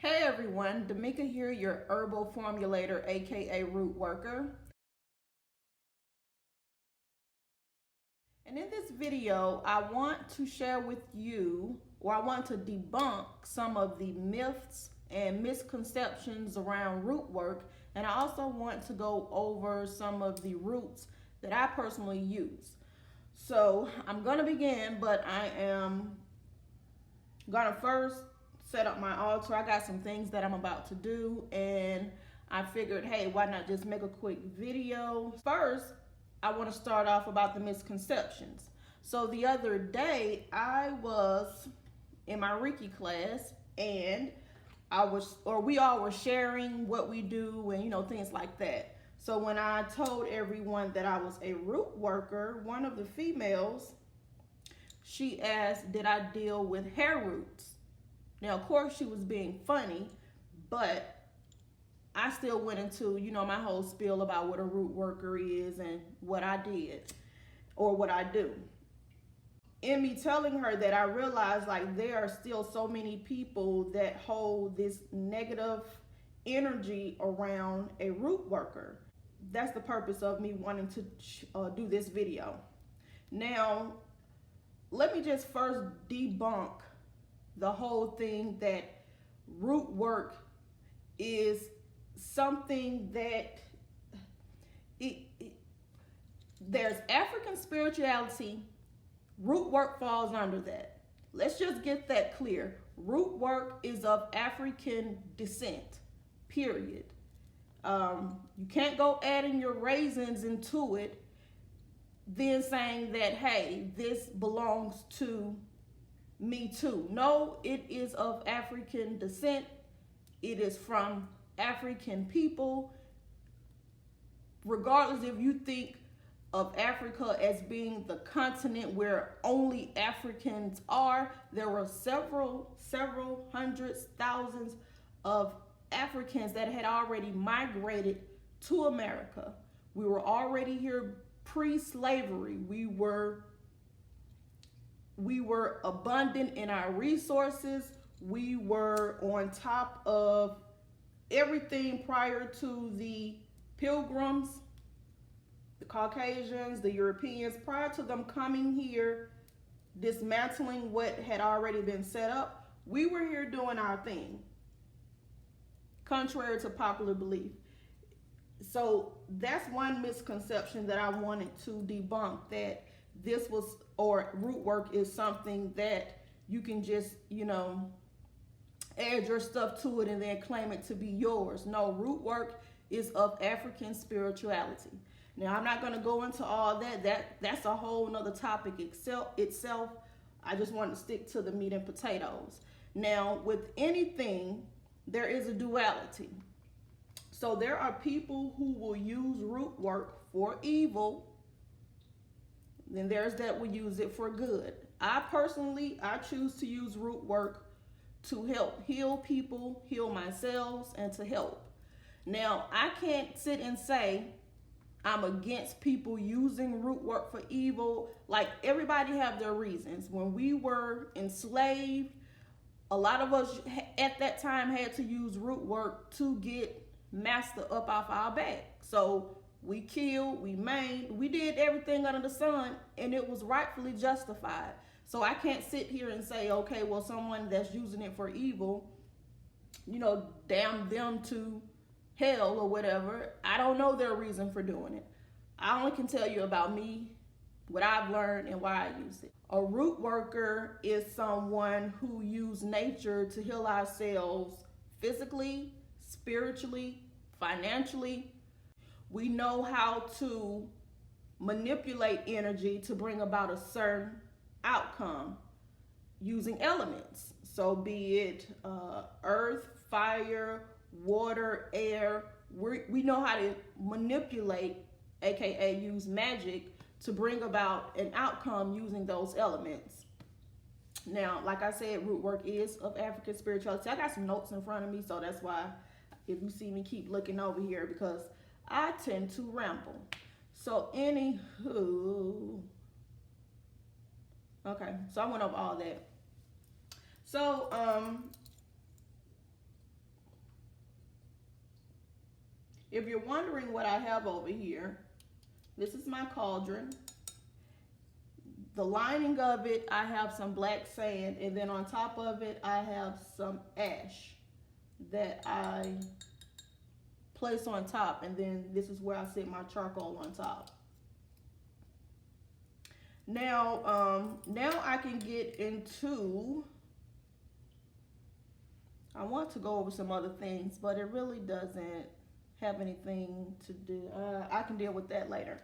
Hey everyone, Demeka here, your herbal formulator, aka root worker. And in this video, I want to share with you, or I want to debunk some of the myths and misconceptions around root work. And I also want to go over some of the roots that I personally use. So I'm going to begin, but I am going to first set up my altar. I got some things that I'm about to do, and I figured, hey, why not just make a quick video? First, I want to start off about the misconceptions. So the other day, I was in my Reiki class, and we all were sharing what we do and things like that. So when I told everyone that I was a root worker, one of the females, she asked, did I deal with hair roots? Now, of course, she was being funny, but I still went into, my whole spiel about what a root worker is and what I did or what I do. In me telling her that, I realized like there are still so many people that hold this negative energy around a root worker. That's the purpose of me wanting to do this video. Now, let me just first debunk the whole thing that root work is something that there's African spirituality. Root work falls under that. Let's just get that clear. Root work is of African descent, period. You can't go adding your raisins into it, then saying that, hey, this belongs to me too. No, it is of African descent. It is from African people. Regardless if you think of Africa as being the continent where only Africans are, there were several hundreds, thousands of Africans that had already migrated to America. We were already here pre-slavery. We were abundant in our resources. We were on top of everything prior to the Pilgrims, the Caucasians, the Europeans, prior to them coming here, dismantling what had already been set up. We were here doing our thing, contrary to popular belief. So that's one misconception that I wanted to debunk, that this was, or root work is something that you can just, add your stuff to it and then claim it to be yours. No, root work is of African spirituality. Now, I'm not going to go into all that. That's a whole nother topic itself. I just want to stick to the meat and potatoes. Now, with anything, there is a duality. So there are people who will use root work for evil. Then there's that will use it for good. I choose to use root work to help heal people, heal myself, and to help. Now, I can't sit and say I'm against people using root work for evil. Like, everybody have their reasons. When we were enslaved, a lot of us at that time had to use root work to get master up off our back. So we killed, we maimed, we did everything under the sun, and it was rightfully justified. So I can't sit here and say, okay, well, someone that's using it for evil, damn them to hell or whatever. I don't know their reason for doing it. I only can tell you about me, what I've learned, and why I use it. A root worker is someone who uses nature to heal ourselves physically, spiritually, financially. We know how to manipulate energy to bring about a certain outcome using elements. So be it earth, fire, water, air. We know how to manipulate, aka use magic, to bring about an outcome using those elements. Now, like I said, root work is of African spirituality. I got some notes in front of me, so that's why if you see me keep looking over here, because I tend to ramble. So anywho, okay, so I went over all that. So If you're wondering what I have over here, this is my cauldron. The lining of it, I have some black sand, and then on top of it, I have some ash that I place on top, and then this is where I set my charcoal on top. Now, now I can get into, I want to go over some other things, but it really doesn't have anything to do. I can deal with that later.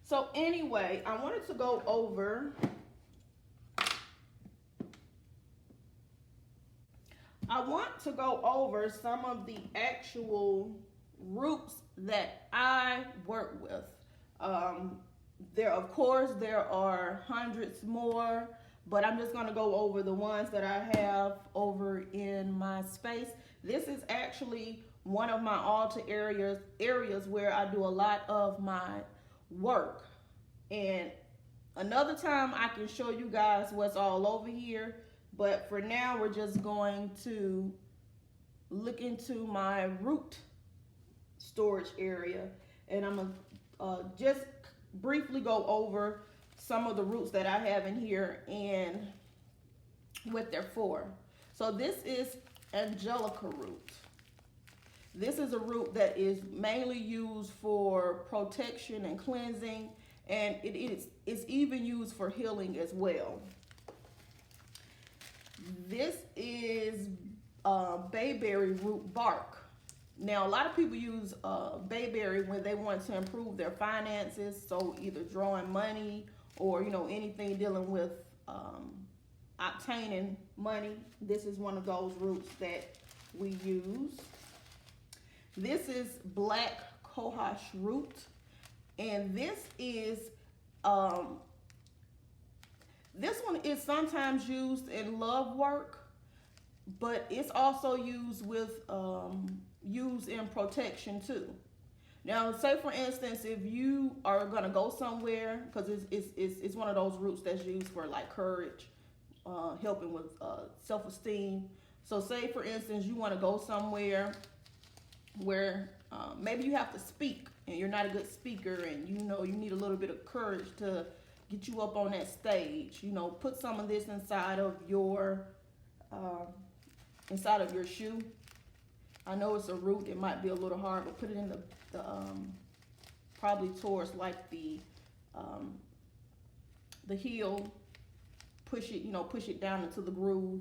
So anyway, I wanted to go over, some of the actual roots that I work with. Of course, there are hundreds more, but I'm just going to go over the ones that I have over in my space. This is actually one of my altar areas where I do a lot of my work. And another time I can show you guys what's all over here, but for now we're just going to look into my root storage area, and I'm gonna just briefly go over some of the roots that I have in here and what they're for. So this is Angelica root. This is a root that is mainly used for protection and cleansing, and it's even used for healing as well. This is bayberry root bark. Now, a lot of people use bayberry when they want to improve their finances, so either drawing money or, you know, anything dealing with obtaining money. This is one of those roots that we use. This is black cohosh root, and this one is sometimes used in love work, but it's also used in protection too. Now, say for instance, if you are gonna go somewhere, because it's one of those roots that's used for like courage, helping with self-esteem. So say for instance, you want to go somewhere where maybe you have to speak and you're not a good speaker, and you know you need a little bit of courage to get you up on that stage. You know, put some of this inside of your shoe. I know it's a root, it might be a little hard, but put it in the probably towards like the heel. Push it down into the groove,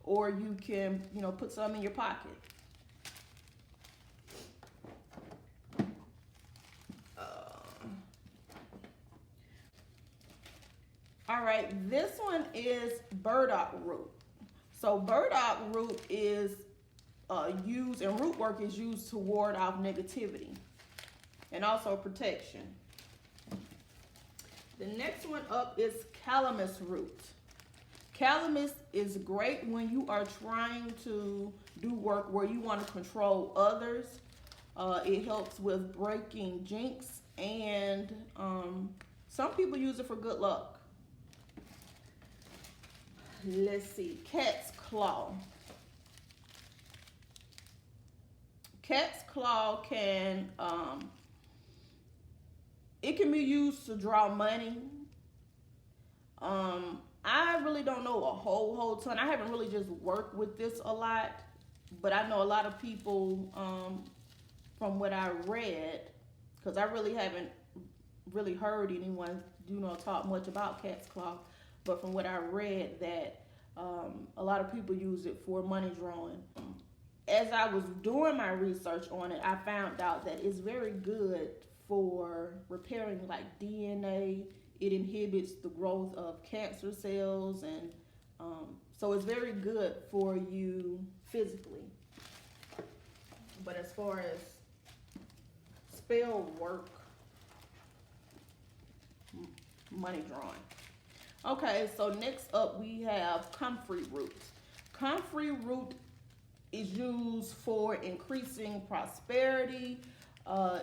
or you can, you know, put some in your pocket. All right, this one is burdock root. So burdock root is used, and root work is used to ward off negativity and also protection. The next one up is calamus root. Calamus is great when you are trying to do work where you want to control others. It helps with breaking jinx, and some people use it for good luck. Let's see, cat's claw. Cat's claw can it can be used to draw money. I really don't know a whole ton. I haven't really just worked with this a lot, but I know a lot of people from what I read, because I really haven't really heard anyone talk much about cat's claw, but from what I read, that a lot of people use it for money drawing. As I was doing my research on it, I found out that it's very good for repairing like DNA. It inhibits the growth of cancer cells, and so it's very good for you physically. But as far as spell work, money drawing. Okay, so next up we have comfrey root. Comfrey root is used for increasing prosperity.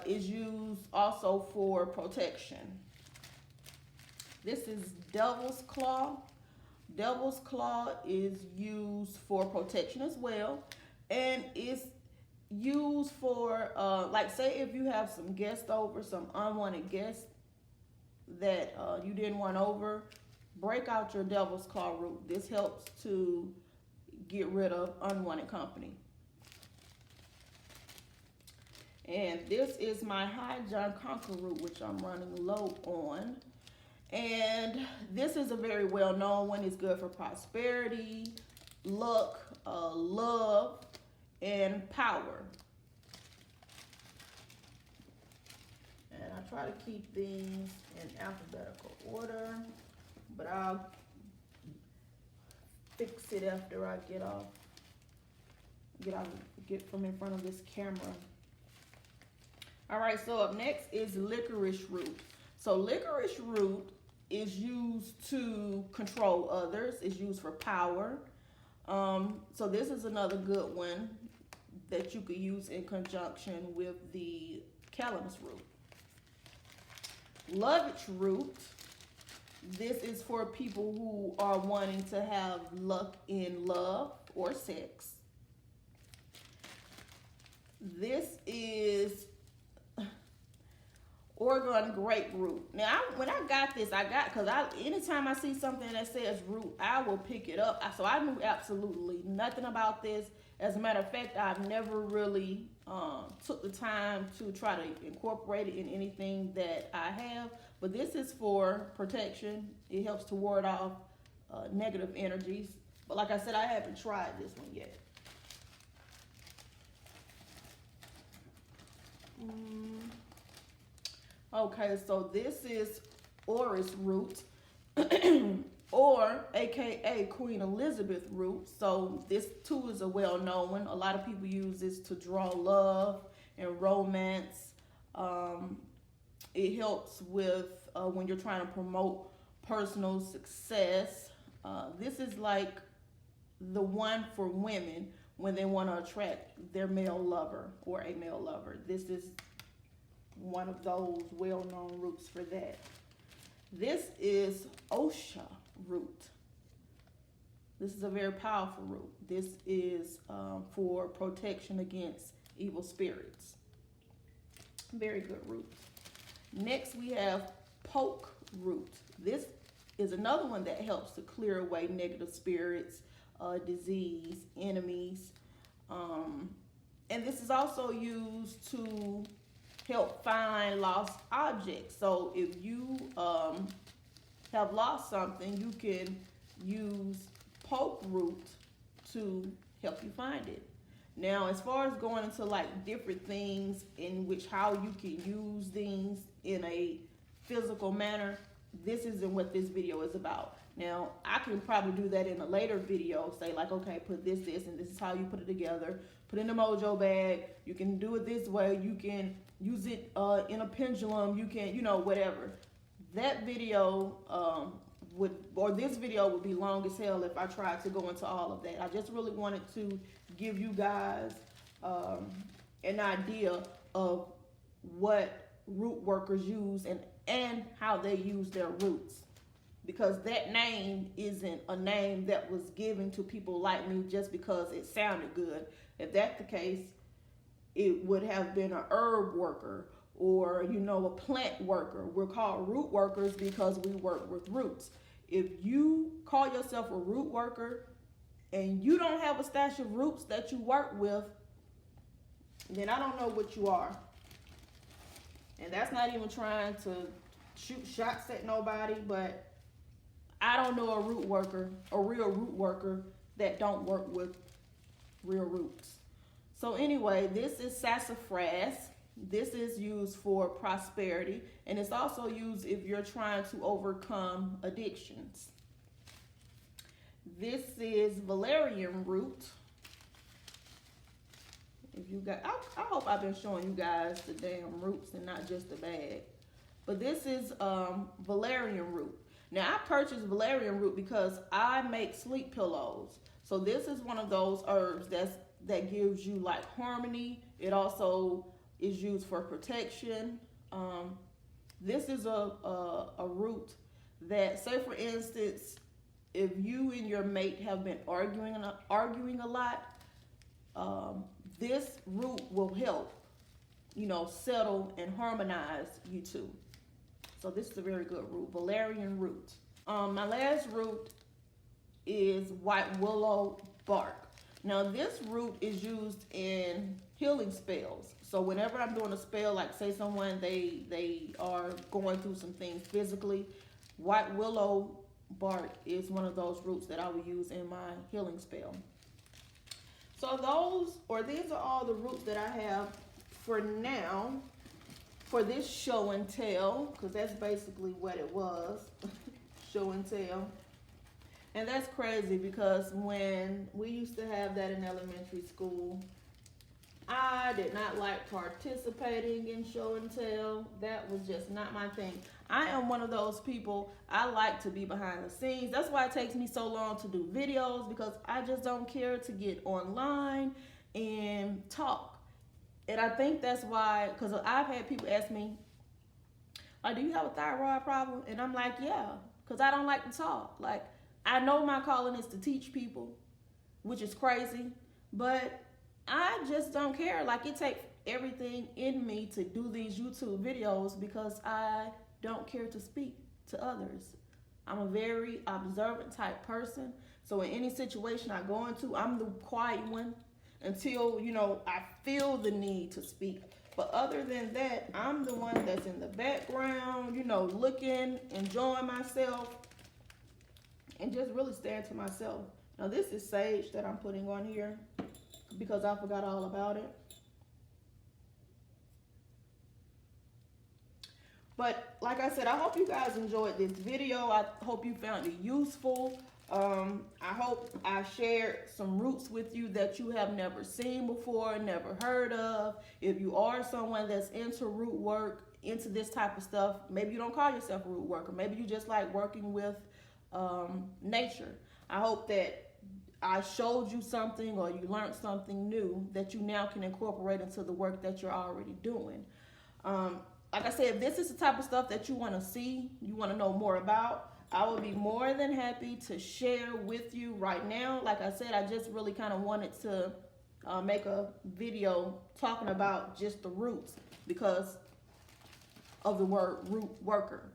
Is used also for protection. This is devil's claw. Devil's claw is used for protection as well, and used for, like say if you have some guests over, some unwanted guests that you didn't want over, break out your devil's claw root. This helps to get rid of unwanted company. And this is my High John Conquer root, which I'm running low on. And this is a very well-known one. It's good for prosperity, luck, love, and power. And I try to keep these in alphabetical order, but I'll fix it after I get from in front of this camera. All right, so up next is licorice root. So licorice root is used to control others. It's used for power. So this is another good one that you could use in conjunction with the calamus root. Lovage root. This is for people who are wanting to have luck in love or sex. This is Oregon grapefruit. Now, when I got this, because anytime I see something that says root, I will pick it up. So I knew absolutely nothing about this. As a matter of fact, I've never really took the time to try to incorporate it in anything that I have. But this is for protection. It helps to ward off negative energies. But like I said, I haven't tried this one yet. Okay, so this is orris root, or aka Queen Elizabeth root. So this too is a well-known one. A lot of people use this to draw love and romance. It helps with when you're trying to promote personal success. This is like the one for women when they want to attract their male lover or a male lover. This is one of those well-known roots for that. This is Osha root. This is a very powerful root. This is for protection against evil spirits. Very good root. Next we have poke root. This is another one that helps to clear away negative spirits, disease, enemies. And this is also used to help find lost objects. So if you have lost something, you can use poke root to help you find it. Now, as far as going into like different things in which how you can use things in a physical manner, this isn't what this video is about. Now, I can probably do that in a later video, say like, okay, put this, and this is how you put it together. Put it in a mojo bag. You can do it this way. You can use it in a pendulum. You can, whatever. That video this video would be long as hell if I tried to go into all of that. I just really wanted to give you guys an idea of what root workers use and how they use their roots. Because that name isn't a name that was given to people like me just because it sounded good. If that's the case, it would have been an herb worker or, a plant worker. We're called root workers because we work with roots. If you call yourself a root worker and you don't have a stash of roots that you work with, then I don't know what you are. And that's not even trying to shoot shots at nobody, but I don't know a real root worker that don't work with real roots. So anyway, this is sassafras. This is used for prosperity, and it's also used if you're trying to overcome addictions. This is valerian root. If you got, I hope I've been showing you guys the damn roots and not just the bag. But this is valerian root. Now, I purchased valerian root because I make sleep pillows. So this is one of those herbs that gives you like harmony. It also is used for protection. This is a root that, say for instance, if you and your mate have been arguing a lot, this root will help, you know, settle and harmonize you two. So this is a very good root, valerian root. My last root is white willow bark. Now this root is used in healing spells. So whenever I'm doing a spell, like say someone they are going through some things physically, white willow bark is one of those roots that I will use in my healing spell. So these are all the roots that I have for now for this show and tell, because that's basically what it was, show and tell. And that's crazy because when we used to have that in elementary school, I did not like participating in show and tell. That was just not my thing. I am one of those people, I like to be behind the scenes. That's why it takes me so long to do videos, because I just don't care to get online and talk. And I think that's why, because I've had people ask me, do you have a thyroid problem? And I'm like, yeah, because I don't like to talk. Like, I know my calling is to teach people, which is crazy, but I just don't care. Like, it takes everything in me to do these YouTube videos because I don't care to speak to others. I'm a very observant type person. So in any situation I go into, I'm the quiet one until, you know, I feel the need to speak. But other than that, I'm the one that's in the background, you know, looking, enjoying myself, and just really staying to myself. Now this is sage that I'm putting on here because I forgot all about it. But like I said, I hope you guys enjoyed this video. I hope you found it useful. I hope I shared some roots with you that you have never seen before, never heard of. If you are someone that's into root work, into this type of stuff, maybe you don't call yourself a root worker. Maybe you just like working with nature. I hope that I showed you something or you learned something new that you now can incorporate into the work that you're already doing. Like I said, if this is the type of stuff that you want to see, you want to know more about, I will be more than happy to share with you right now. Like I said, I just really kind of wanted to make a video talking about just the roots because of the word root worker.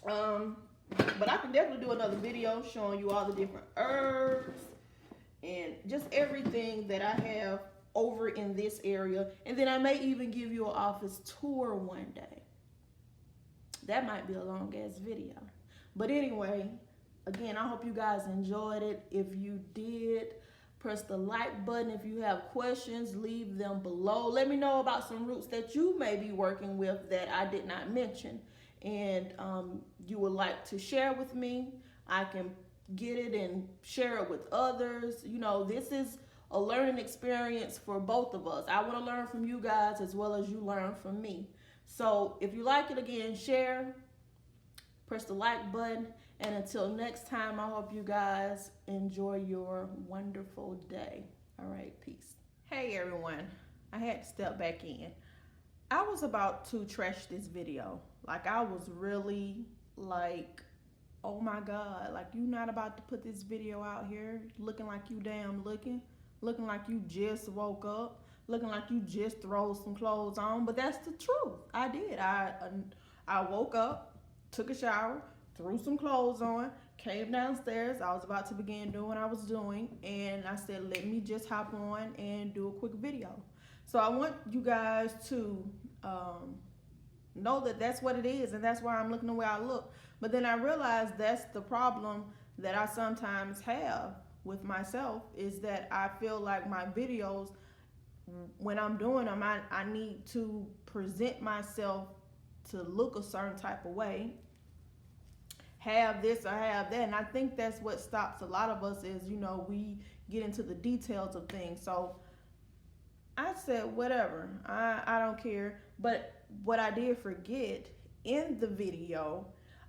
But I can definitely do another video showing you all the different herbs and just everything that I have over in this area. And then I may even give you an office tour one day. That might be a long ass video. But anyway, again, I hope you guys enjoyed it. If you did, press the like button. If you have questions, leave them below. Let me know about some roots that you may be working with that I did not mention and you would like to share with me. I can get it and share it with others. You know, this is a learning experience for both of us. I want to learn from you guys as well as you learn from me. So if you like it, again, share, press the like button, and until next time, I hope you guys enjoy your wonderful day. All right, peace. Hey everyone, I had to step back in. I was about to trash this video. Like, I was really like, oh my God, like, you not about to put this video out here looking like you damn looking like you just woke up, looking like you just throw some clothes on. But that's the truth. I did. I woke up, took a shower, threw some clothes on, came downstairs. I was about to begin doing what I was doing, and I said, let me just hop on and do a quick video. So I want you guys to know that that's what it is, and that's why I'm looking the way I look. But then I realized that's the problem that I sometimes have with myself, is that I feel like my videos, when I'm doing them, I need to present myself to look a certain type of way, have this or have that. And I think that's what stops a lot of us is, you know, we get into the details of things. So I said, whatever, I don't care. But what I did forget in the video,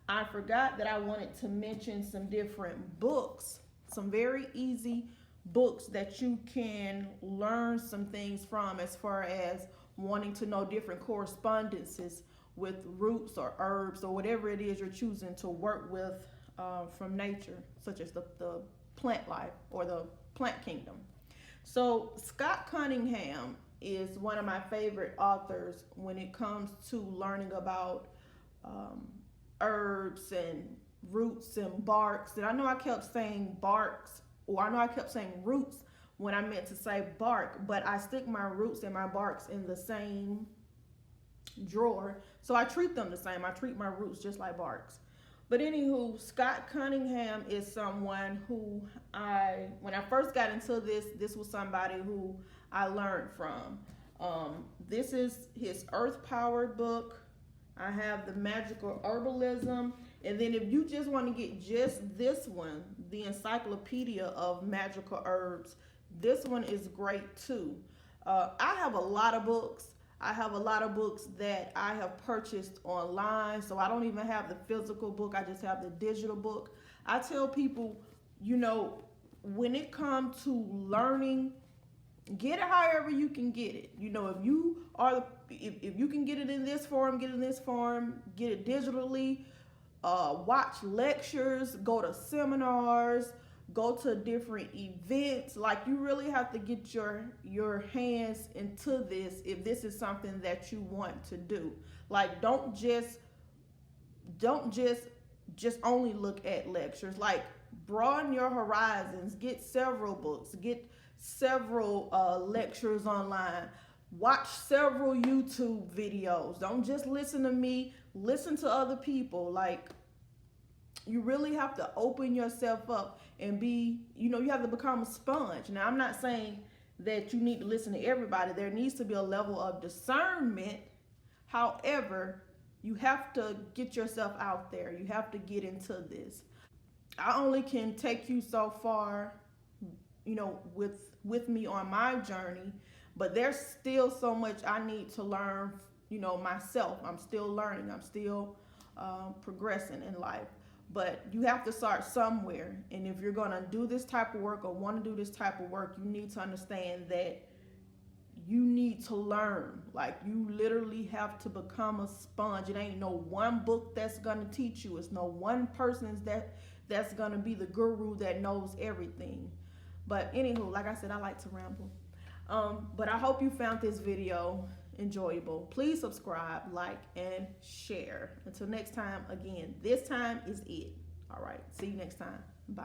I forgot that I wanted to mention some different books, some very easy books that you can learn some things from as far as wanting to know different correspondences with roots or herbs or whatever it is you're choosing to work with from nature, such as the plant life or the plant kingdom. So Scott Cunningham is one of my favorite authors when it comes to learning about um, herbs and roots and barks. And I know I kept saying barks, or I know I kept saying roots when I meant to say bark, but I stick my roots and my barks in the same drawer. So I treat them the same. I treat my roots just like barks. But anywho, Scott Cunningham is someone who when I first got into this was somebody who I learned from. This is his Earth Powered book. I have the Magical Herbalism. And then if you just want to get just this one, the Encyclopedia of Magical Herbs, this one is great too. I have a lot of books. I have a lot of books that I have purchased online, so I don't even have the physical book. I just have the digital book. I tell people, when it comes to learning, get it however you can get it. If you can get it in this form, get it in this form. Get it digitally. Watch lectures. Go to seminars. Go to different events. Like, you really have to get your hands into this if this is something that you want to do. Like, don't just only look at lectures. Like, broaden your horizons. Get several books. Get several lectures online. Watch several YouTube videos. Don't just listen to me. Listen to other people. Like, you really have to open yourself up and you have to become a sponge. Now, I'm not saying that you need to listen to everybody. There needs to be a level of discernment. However, you have to get yourself out there. You have to get into this. I only can take you so far, with me on my journey, but there's still so much I need to learn, myself. I'm still learning. I'm still progressing in life. But you have to start somewhere. And if you're going to do this type of work or want to do this type of work, you need to understand that you need to learn. Like, you literally have to become a sponge. It ain't no one book that's going to teach you. It's no one person that's going to be the guru that knows everything. But anywho, like I said, I like to ramble. But I hope you found this video enjoyable. Please subscribe, like, and share. Until next time, again, this time is it. All right. See you next time. Bye.